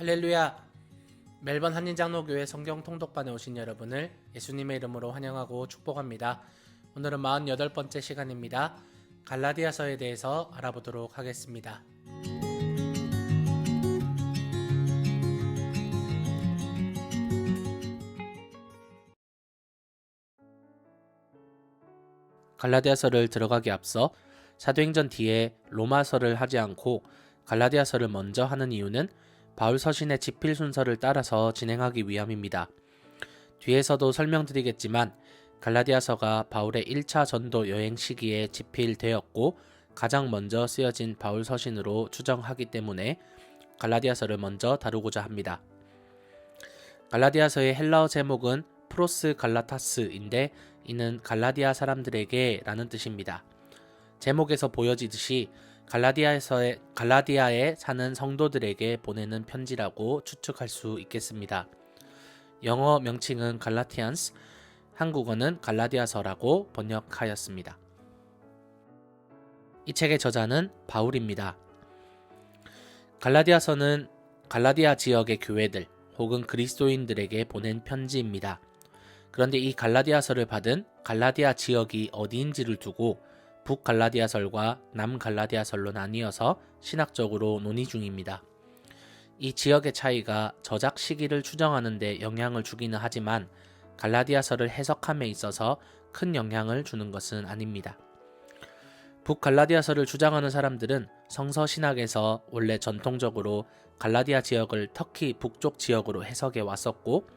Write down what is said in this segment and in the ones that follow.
할렐루야! 멜번 한인장로교회 성경통독반에 오신 여러분을 예수님의 이름으로 환영하고 축복합니다. 오늘은 48번째 시간입니다. 갈라디아서에 대해서 알아보도록 하겠습니다. 갈라디아서를 들어가기 앞서 사도행전 뒤에 로마서를 하지 않고 갈라디아서를 먼저 하는 이유는 바울 서신의 집필 순서를 따라서 진행하기 위함입니다. 뒤에서도 설명드리겠지만 갈라디아서가 바울의 1차 전도 여행 시기에 집필되었고 가장 먼저 쓰여진 바울 서신으로 추정하기 때문에 갈라디아서를 먼저 다루고자 합니다. 갈라디아서의 헬라어 제목은 프로스 갈라타스인데 이는 갈라디아 사람들에게 라는 뜻입니다. 제목에서 보여지듯이 갈라디아에 사는 성도들에게 보내는 편지라고 추측할 수 있겠습니다. 영어 명칭은 갈라티안스, 한국어는 갈라디아서라고 번역하였습니다. 이 책의 저자는 바울입니다. 갈라디아서는 갈라디아 지역의 교회들 혹은 그리스도인들에게 보낸 편지입니다. 그런데 이 갈라디아서를 받은 갈라디아 지역이 어디인지를 두고 북갈라디아설과 남갈라디아설로 나뉘어서 신학적으로 논의 중입니다. 이 지역의 차이가 저작 시기를 추정하는 데 영향을 주기는 하지만 갈라디아서를 해석함에 있어서 큰 영향을 주는 것은 아닙니다. 북갈라디아서를 주장하는 사람들은 성서신학에서 원래 전통적으로 갈라디아 지역을 터키 북쪽 지역으로 해석해 왔었고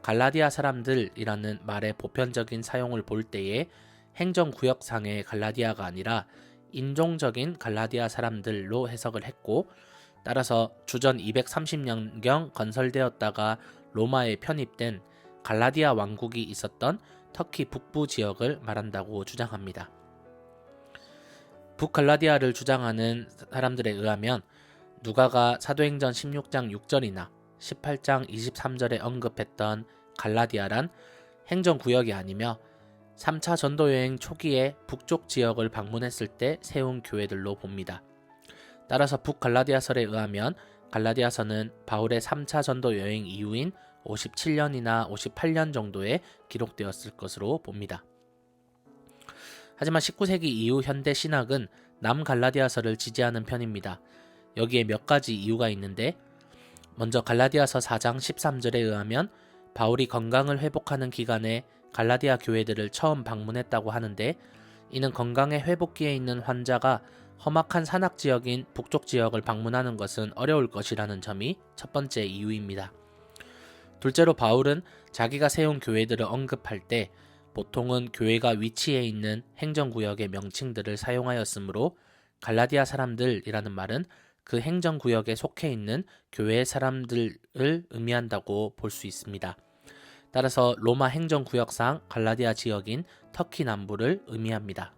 갈라디아 사람들이라는 말의 보편적인 사용을 볼 때에 행정구역상의 갈라디아가 아니라 인종적인 갈라디아 사람들로 해석을 했고 따라서 주전 230년경 건설되었다가 로마에 편입된 갈라디아 왕국이 있었던 터키 북부 지역을 말한다고 주장합니다. 북갈라디아를 주장하는 사람들에 의하면 누가가 사도행전 16장 6절이나 18장 23절에 언급했던 갈라디아란 행정구역이 아니며 3차 전도여행 초기에 북쪽 지역을 방문했을 때 세운 교회들로 봅니다. 따라서 북갈라디아설에 의하면 갈라디아서는 바울의 3차 전도여행 이후인 57년이나 58년 정도에 기록되었을 것으로 봅니다. 하지만 19세기 이후 현대 신학은 남갈라디아서를 지지하는 편입니다. 여기에 몇 가지 이유가 있는데 먼저 갈라디아서 4장 13절에 의하면 바울이 건강을 회복하는 기간에 갈라디아 교회들을 처음 방문했다고 하는데 이는 건강의 회복기에 있는 환자가 험악한 산악지역인 북쪽 지역을 방문하는 것은 어려울 것이라는 점이 첫 번째 이유입니다. 둘째로 바울은 자기가 세운 교회들을 언급할 때 보통은 교회가 위치해 있는 행정구역의 명칭들을 사용하였으므로 갈라디아 사람들이라는 말은 그 행정구역에 속해 있는 교회의 사람들을 의미한다고 볼 수 있습니다. 따라서 로마 행정구역상 갈라디아 지역인 터키 남부를 의미합니다.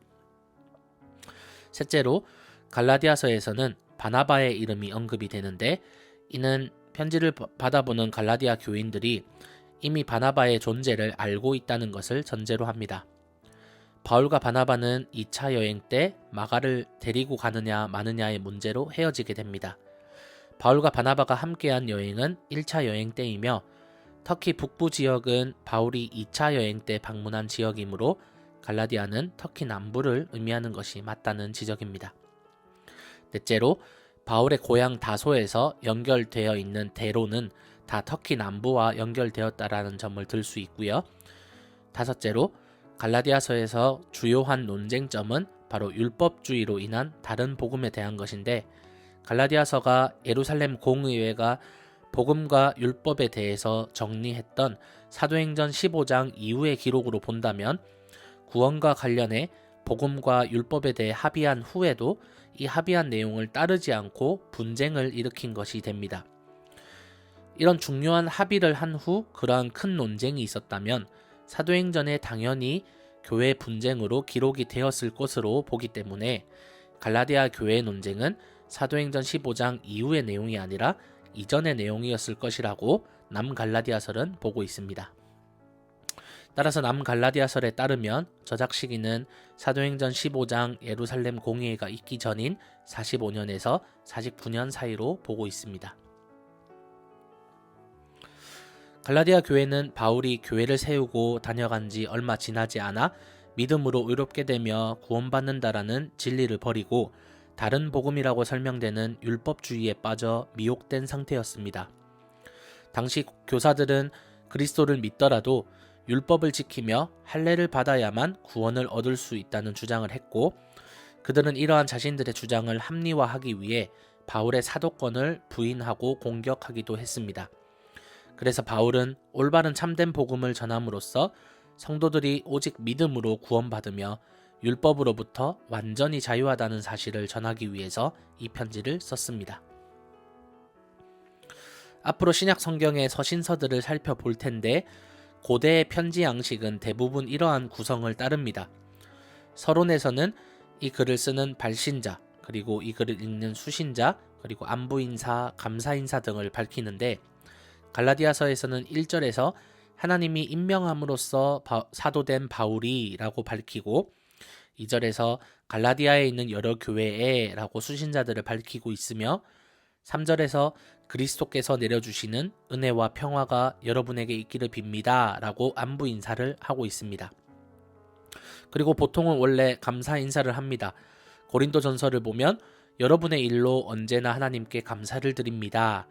셋째로 갈라디아서에서는 바나바의 이름이 언급이 되는데 이는 편지를 받아보는 갈라디아 교인들이 이미 바나바의 존재를 알고 있다는 것을 전제로 합니다. 바울과 바나바는 2차 여행 때 마가를 데리고 가느냐 마느냐의 문제로 헤어지게 됩니다. 바울과 바나바가 함께한 여행은 1차 여행 때이며 터키 북부 지역은 바울이 2차 여행 때 방문한 지역이므로 갈라디아는 터키 남부를 의미하는 것이 맞다는 지적입니다. 넷째로 바울의 고향 다소에서 연결되어 있는 대로는 다 터키 남부와 연결되었다라는 점을 들 수 있고요. 다섯째로 갈라디아서에서 주요한 논쟁점은 바로 율법주의로 인한 다른 복음에 대한 것인데 갈라디아서가 예루살렘 공의회가 복음과 율법에 대해서 정리했던 사도행전 15장 이후의 기록으로 본다면 구원과 관련해 복음과 율법에 대해 합의한 후에도 이 합의한 내용을 따르지 않고 분쟁을 일으킨 것이 됩니다. 이런 중요한 합의를 한 후 그러한 큰 논쟁이 있었다면 사도행전에 당연히 교회 분쟁으로 기록이 되었을 것으로 보기 때문에 갈라디아 교회의 논쟁은 사도행전 15장 이후의 내용이 아니라 이전의 내용이었을 것이라고 남갈라디아설은 보고 있습니다. 따라서 남갈라디아설에 따르면 저작 시기는 사도행전 15장 예루살렘 공의회가 있기 전인 45년에서 49년 사이로 보고 있습니다. 갈라디아 교회는 바울이 교회를 세우고 다녀간 지 얼마 지나지 않아 믿음으로 의롭게 되며 구원받는다라는 진리를 버리고 다른 복음이라고 설명되는 율법주의에 빠져 미혹된 상태였습니다. 당시 교사들은 그리스도를 믿더라도 율법을 지키며 할례를 받아야만 구원을 얻을 수 있다는 주장을 했고, 그들은 이러한 자신들의 주장을 합리화하기 위해 바울의 사도권을 부인하고 공격하기도 했습니다. 그래서 바울은 올바른 참된 복음을 전함으로써 성도들이 오직 믿음으로 구원받으며 율법으로부터 완전히 자유하다는 사실을 전하기 위해서 이 편지를 썼습니다. 앞으로 신약 성경의 서신서들을 살펴볼 텐데, 고대의 편지 양식은 대부분 이러한 구성을 따릅니다. 서론에서는 이 글을 쓰는 발신자, 그리고 이 글을 읽는 수신자, 그리고 안부인사, 감사인사 등을 밝히는데, 갈라디아서에서는 1절에서 하나님이 임명함으로써 사도된 바울이 라고 밝히고, 2절에서 갈라디아에 있는 여러 교회에 라고 수신자들을 밝히고 있으며, 3절에서 그리스도께서 내려주시는 은혜와 평화가 여러분에게 있기를 빕니다 라고 안부 인사를 하고 있습니다. 그리고 보통은 원래 감사 인사를 합니다. 고린도 전서를 보면 여러분의 일로 언제나 하나님께 감사를 드립니다.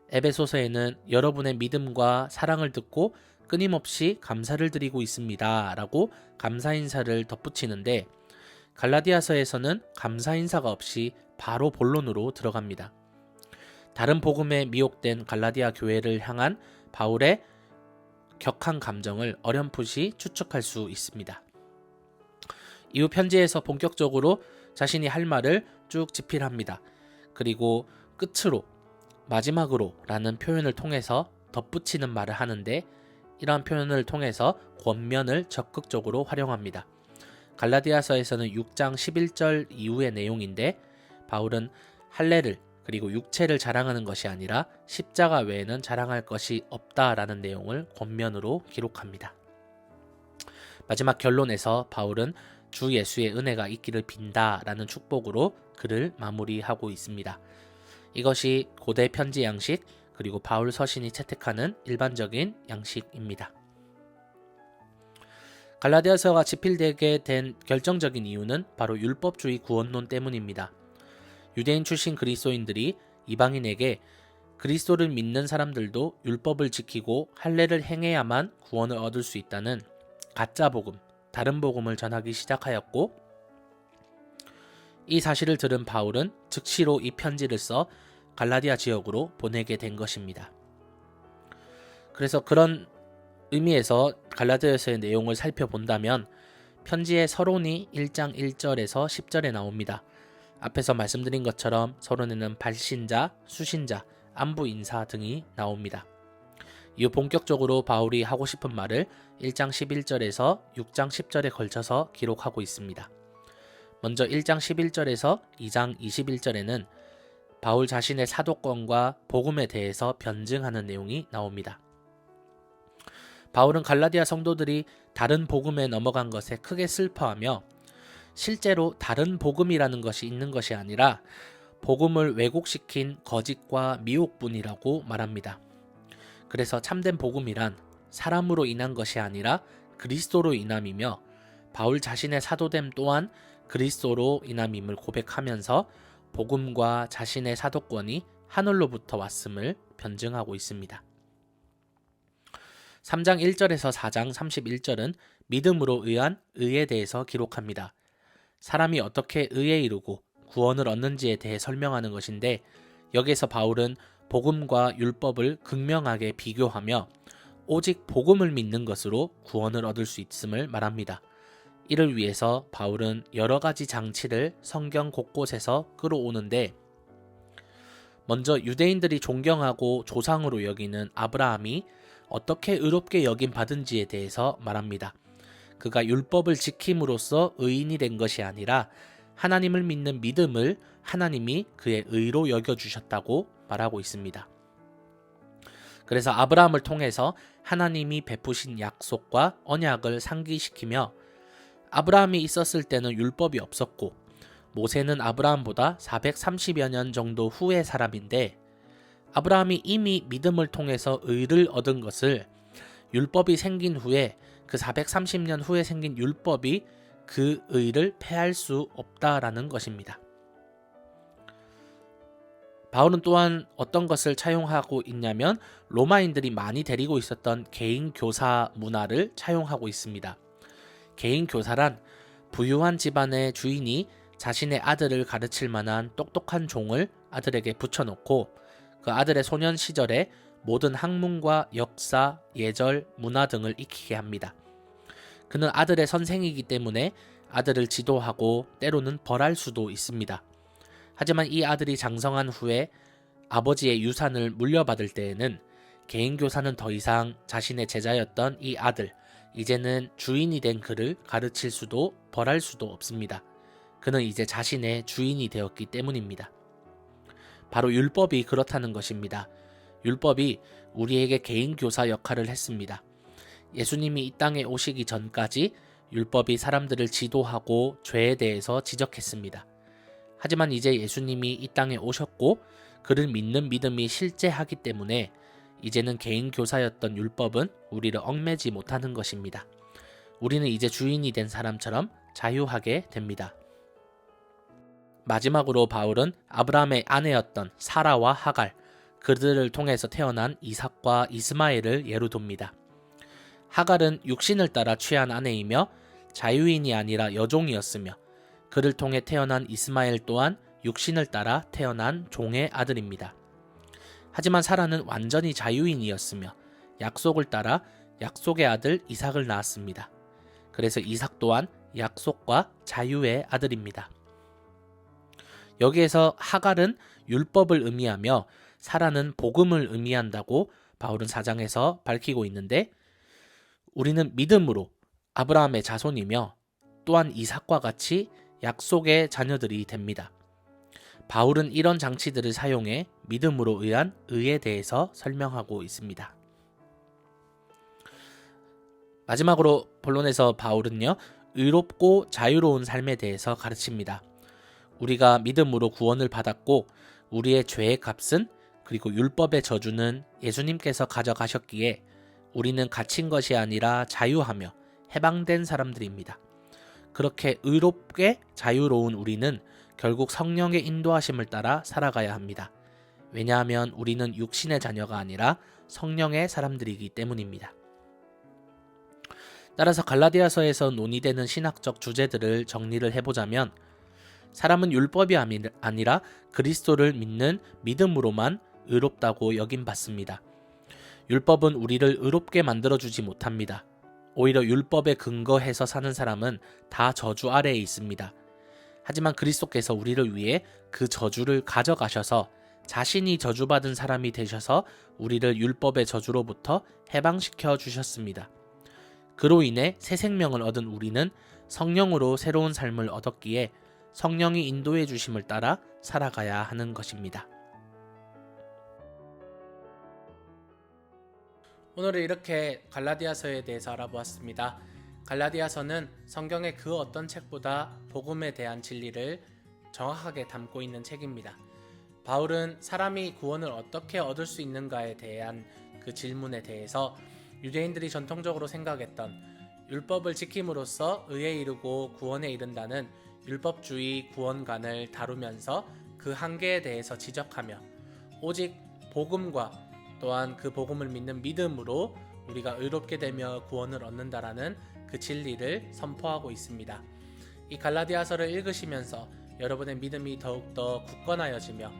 에베소서에는 여러분의 믿음과 사랑을 듣고 끊임없이 감사를 드리고 있습니다 라고 감사 인사를 덧붙이는데, 갈라디아서에서는 감사 인사가 없이 바로 본론으로 들어갑니다. 다른 복음에 미혹된 갈라디아 교회를 향한 바울의 격한 감정을 어렴풋이 추측할 수 있습니다. 이후 편지에서 본격적으로 자신이 할 말을 쭉 집필합니다. 그리고 끝으로, 마지막으로 라는 표현을 통해서 덧붙이는 말을 하는데, 이러한 표현을 통해서 권면을 적극적으로 활용합니다. 갈라디아서에서는 6장 11절 이후의 내용인데, 바울은 할례를 그리고 육체를 자랑하는 것이 아니라 십자가 외에는 자랑할 것이 없다라는 내용을 권면으로 기록합니다. 마지막 결론에서 바울은 주 예수의 은혜가 있기를 빈다라는 축복으로 글을 마무리하고 있습니다. 이것이 고대 편지 양식, 그리고 바울 서신이 채택하는 일반적인 양식입니다. 갈라디아서가 집필되게 된 결정적인 이유는 바로 율법주의 구원론 때문입니다. 유대인 출신 그리스도인들이 이방인에게 그리스도를 믿는 사람들도 율법을 지키고 할례를 행해야만 구원을 얻을 수 있다는 가짜 복음, 다른 복음을 전하기 시작하였고, 이 사실을 들은 바울은 즉시로 이 편지를 써 갈라디아 지역으로 보내게 된 것입니다. 그래서 그런 의미에서 갈라디아서의 내용을 살펴본다면 편지의 서론이 1장 1절에서 10절에 나옵니다. 앞에서 말씀드린 것처럼 서론에는 발신자, 수신자, 안부 인사 등이 나옵니다. 이후 본격적으로 바울이 하고 싶은 말을 1장 11절에서 6장 10절에 걸쳐서 기록하고 있습니다. 먼저 1장 11절에서 2장 21절에는 바울 자신의 사도권과 복음에 대해서 변증하는 내용이 나옵니다. 바울은 갈라디아 성도들이 다른 복음에 넘어간 것에 크게 슬퍼하며, 실제로 다른 복음이라는 것이 있는 것이 아니라 복음을 왜곡시킨 거짓과 미혹뿐이라고 말합니다. 그래서 참된 복음이란 사람으로 인한 것이 아니라 그리스도로 인함이며, 바울 자신의 사도됨 또한 그리스도로 인함임을 고백하면서 복음과 자신의 사도권이 하늘로부터 왔음을 변증하고 있습니다. 3장 1절에서 4장 31절은 믿음으로 의한 의에 대해서 기록합니다. 사람이 어떻게 의에 이르고 구원을 얻는지에 대해 설명하는 것인데, 여기에서 바울은 복음과 율법을 극명하게 비교하며 오직 복음을 믿는 것으로 구원을 얻을 수 있음을 말합니다. 이를 위해서 바울은 여러 가지 장치를 성경 곳곳에서 끌어오는데, 먼저 유대인들이 존경하고 조상으로 여기는 아브라함이 어떻게 의롭게 여김 받은지에 대해서 말합니다. 그가 율법을 지킴으로써 의인이 된 것이 아니라 하나님을 믿는 믿음을 하나님이 그의 의로 여겨주셨다고 말하고 있습니다. 그래서 아브라함을 통해서 하나님이 베푸신 약속과 언약을 상기시키며, 아브라함이 있었을 때는 율법이 없었고 모세는 아브라함보다 430여 년 정도 후의 사람인데, 아브라함이 이미 믿음을 통해서 의를 얻은 것을 율법이 생긴 후에 그 430년 후에 생긴 율법이 그 의를 폐할 수 없다라는 것입니다. 바울은 또한 어떤 것을 차용하고 있냐면 로마인들이 많이 데리고 있었던 개인 교사 문화를 차용하고 있습니다. 개인 교사란 부유한 집안의 주인이 자신의 아들을 가르칠 만한 똑똑한 종을 아들에게 붙여놓고 그 아들의 소년 시절에 모든 학문과 역사, 예절, 문화 등을 익히게 합니다. 그는 아들의 선생이기 때문에 아들을 지도하고 때로는 벌할 수도 있습니다. 하지만 이 아들이 장성한 후에 아버지의 유산을 물려받을 때에는 개인 교사는 더 이상 자신의 제자였던 이 아들, 이제는 주인이 된 그를 가르칠 수도 벌할 수도 없습니다. 그는 이제 자신의 주인이 되었기 때문입니다. 바로 율법이 그렇다는 것입니다. 율법이 우리에게 개인 교사 역할을 했습니다. 예수님이 이 땅에 오시기 전까지 율법이 사람들을 지도하고 죄에 대해서 지적했습니다. 하지만 이제 예수님이 이 땅에 오셨고 그를 믿는 믿음이 실제하기 때문에 이제는 개인 교사였던 율법은 우리를 얽매지 못하는 것입니다. 우리는 이제 주인이 된 사람처럼 자유하게 됩니다. 마지막으로 바울은 아브라함의 아내였던 사라와 하갈, 그들을 통해서 태어난 이삭과 이스마엘을 예로 듭니다. 하갈은 육신을 따라 취한 아내이며 자유인이 아니라 여종이었으며 그를 통해 태어난 이스마엘 또한 육신을 따라 태어난 종의 아들입니다. 하지만 사라는 완전히 자유인이었으며 약속을 따라 약속의 아들 이삭을 낳았습니다. 그래서 이삭 또한 약속과 자유의 아들입니다. 여기에서 하갈은 율법을 의미하며 사라는 복음을 의미한다고 바울은 4장에서 밝히고 있는데 우리는 믿음으로 아브라함의 자손이며 또한 이삭과 같이 약속의 자녀들이 됩니다. 바울은 이런 장치들을 사용해 믿음으로 의한 의에 대해서 설명하고 있습니다. 마지막으로 본론에서 바울은요, 의롭고 자유로운 삶에 대해서 가르칩니다. 우리가 믿음으로 구원을 받았고 우리의 죄의 값은 그리고 율법의 저주는 예수님께서 가져가셨기에 우리는 갇힌 것이 아니라 자유하며 해방된 사람들입니다. 그렇게 의롭게 자유로운 우리는 결국 성령의 인도하심을 따라 살아가야 합니다. 왜냐하면 우리는 육신의 자녀가 아니라 성령의 사람들이기 때문입니다. 따라서 갈라디아서에서 논의되는 신학적 주제들을 정리를 해보자면 사람은 율법이 아니라 그리스도를 믿는 믿음으로만 의롭다고 여김받습니다. 율법은 우리를 의롭게 만들어주지 못합니다. 오히려 율법에 근거해서 사는 사람은 다 저주 아래에 있습니다. 하지만 그리스도께서 우리를 위해 그 저주를 가져가셔서 자신이 저주받은 사람이 되셔서 우리를 율법의 저주로부터 해방시켜 주셨습니다. 그로 인해 새 생명을 얻은 우리는 성령으로 새로운 삶을 얻었기에 성령이 인도해 주심을 따라 살아가야 하는 것입니다. 오늘은 이렇게 갈라디아서에 대해서 알아보았습니다. 갈라디아서는 성경의 그 어떤 책보다 복음에 대한 진리를 정확하게 담고 있는 책입니다. 바울은 사람이 구원을 어떻게 얻을 수 있는가에 대한 그 질문에 대해서 유대인들이 전통적으로 생각했던 율법을 지킴으로써 의에 이르고 구원에 이른다는 율법주의 구원관을 다루면서 그 한계에 대해서 지적하며 오직 복음과 또한 그 복음을 믿는 믿음으로 우리가 의롭게 되며 구원을 얻는다라는 그 진리를 선포하고 있습니다. 이 갈라디아서를 읽으시면서 여러분의 믿음이 더욱더 굳건하여지며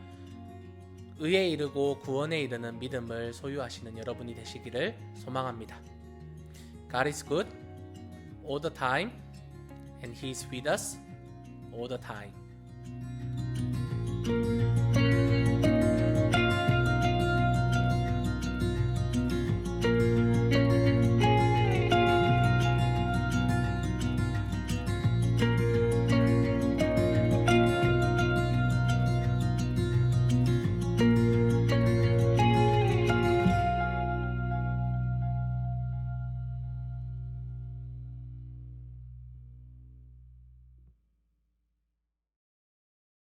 의에 이르고 구원에 이르는 믿음을 소유하시는 여러분이 되시기를 소망합니다. God is good all the time and He is with us all the time.